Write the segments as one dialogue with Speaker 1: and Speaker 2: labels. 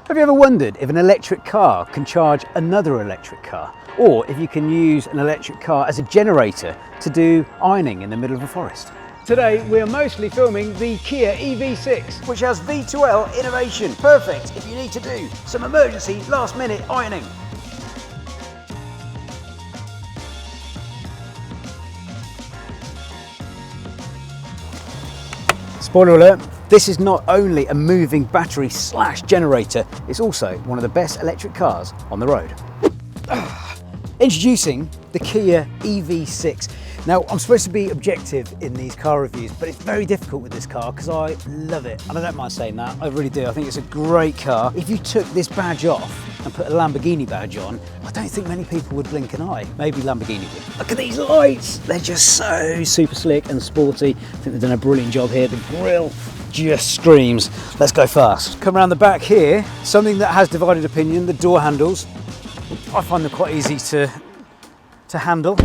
Speaker 1: Have you ever wondered if an electric car can charge another electric car? Or if you can use an electric car as a generator to do ironing in the middle of a forest? Today we're mostly filming the Kia EV6, which has V2L innovation. Perfect if you need to do some emergency last minute ironing. Spoiler alert, this is not only a moving battery slash generator, it's also one of the best electric cars on the road. Introducing the Kia EV6. Now, I'm supposed to be objective in these car reviews, but it's very difficult with this car because I love it. And I don't mind saying that, I really do. I think it's a great car. If you took this badge off and put a Lamborghini badge on, I don't think many people would blink an eye. Maybe Lamborghini would. Look at these lights. They're just so super slick and sporty. I think they've done a brilliant job here. The grille just screams. Let's go fast. Come around the back here, something that has divided opinion, the door handles. I find them quite easy to handle,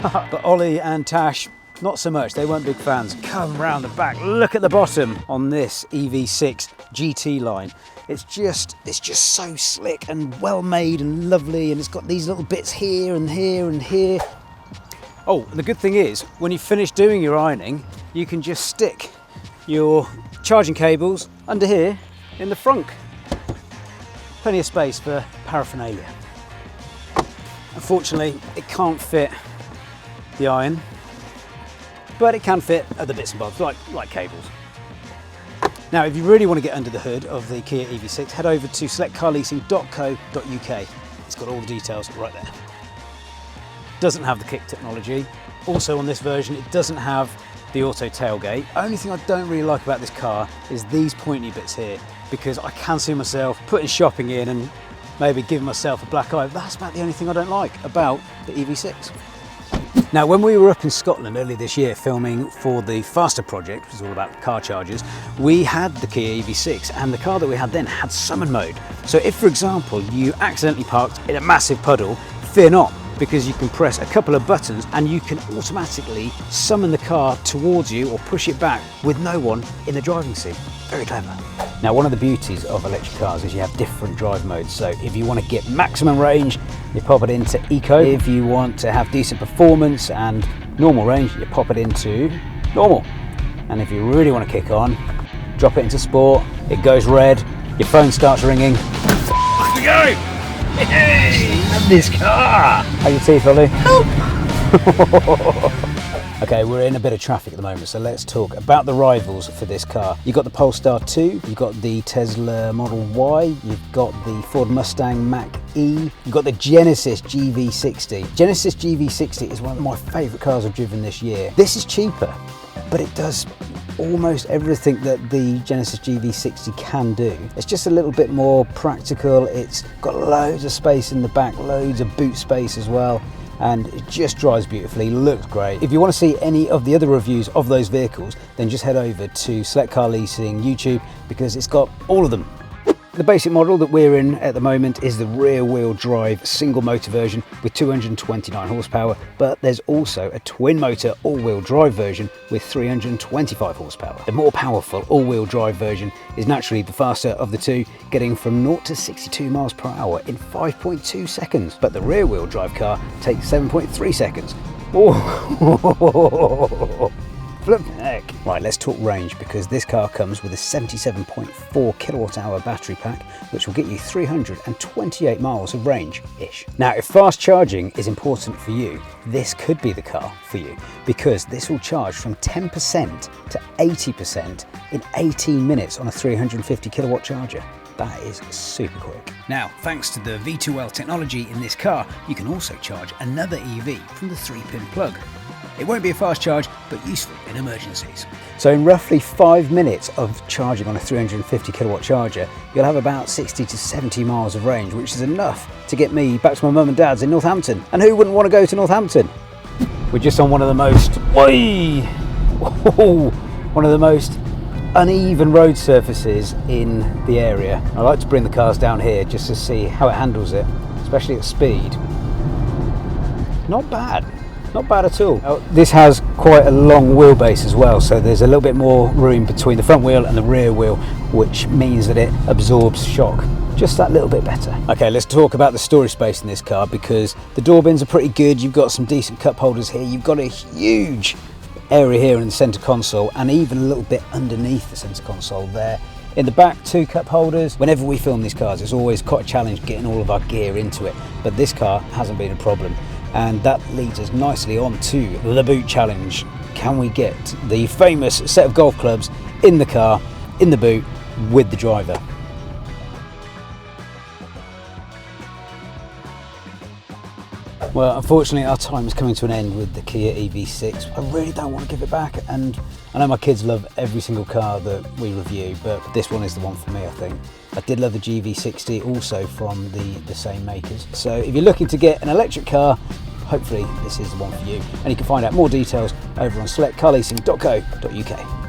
Speaker 1: but Ollie and Tash, not so much. They weren't big fans. Come round the back, look at the bottom on this EV6 GT line. It's just so slick and well made and lovely, and it's got these little bits here and here and here. Oh, and the good thing is, when you finish doing your ironing, you can just stick your charging cables under here in the front. Plenty of space for paraphernalia. Unfortunately, it can't fit the iron, but it can fit other bits and bobs like cables. Now, if you really want to get under the hood of the Kia EV6, head over to selectcarleasing.co.uk. It's got all the details right there. Doesn't have the kick technology. Also on this version, it doesn't have the auto tailgate. Only thing I don't really like about this car is these pointy bits here, because I can see myself putting shopping in and maybe giving myself a black eye. That's about the only thing I don't like about the EV6. Now, when we were up in Scotland earlier this year filming for the Faster project, which is all about car chargers, we had the Kia EV6, and the car that we had then had summon mode. So if, for example, you accidentally parked in a massive puddle, fear not, because you can press a couple of buttons and you can automatically summon the car towards you or push it back with no one in the driving seat. Very clever. Now, one of the beauties of electric cars is you have different drive modes. So if you want to get maximum range, you pop it into Eco. If you want to have decent performance and normal range, you pop it into normal. And if you really want to kick on, drop it into Sport, it goes red, your phone starts ringing. Off we go! Hey, love this car! How your teeth, Ollie? Help! Okay, we're in a bit of traffic at the moment, so let's talk about the rivals for this car. You've got the Polestar 2, you've got the Tesla Model Y, you've got the Ford Mustang Mach-E, you've got the Genesis GV60. Genesis GV60 is one of my favourite cars I've driven this year. This is cheaper, but it does almost everything that the Genesis GV60 can do. It's just a little bit more practical. It's got loads of space in the back, loads of boot space as well, and it just drives beautifully, looks great. If you want to see any of the other reviews of those vehicles, then just head over to Select Car Leasing YouTube, because it's got all of them. The basic model that we're in at the moment is the rear-wheel drive single motor version with 229 horsepower, but there's also a twin motor all-wheel drive version with 325 horsepower. The more powerful all-wheel drive version is naturally the faster of the two, getting from 0 to 62 miles per hour in 5.2 seconds, but the rear-wheel drive car takes 7.3 seconds. Oh. Flip heck. Right, let's talk range, because this car comes with a 77.4 kilowatt hour battery pack, which will get you 328 miles of range-ish. Now, if fast charging is important for you, this could be the car for you, because this will charge from 10% to 80% in 18 minutes on a 350 kilowatt charger. That is super quick. Now, thanks to the V2L technology in this car, you can also charge another EV from the 3-pin plug. It won't be a fast charge, but useful in emergencies. So in roughly 5 minutes of charging on a 350 kilowatt charger, you'll have about 60 to 70 miles of range, which is enough to get me back to my mum and dad's in Northampton. And who wouldn't want to go to Northampton? We're just on one of the most, one of the most uneven road surfaces in the area. I like to bring the cars down here just to see how it handles it, especially at speed. Not bad. Not bad at all. Now, this has quite a long wheelbase as well, so there's a little bit more room between the front wheel and the rear wheel, which means that it absorbs shock just that little bit better. Okay, let's talk about the storage space in this car, because the door bins are pretty good. You've got some decent cup holders here. You've got a huge area here in the center console, and even a little bit underneath the center console there. In the back, 2 cup holders. Whenever we film these cars, it's always quite a challenge getting all of our gear into it, but this car hasn't been a problem. And that leads us nicely on to the boot challenge. Can we get the famous set of golf clubs in the car, in the boot, with the driver? Well, unfortunately our time is coming to an end with the Kia EV6. I really don't want to give it back, and I know my kids love every single car that we review, but this one is the one for me, I think. I did love the GV60 also from the same makers. So if you're looking to get an electric car, hopefully this is the one for you. And you can find out more details over on selectcarleasing.co.uk.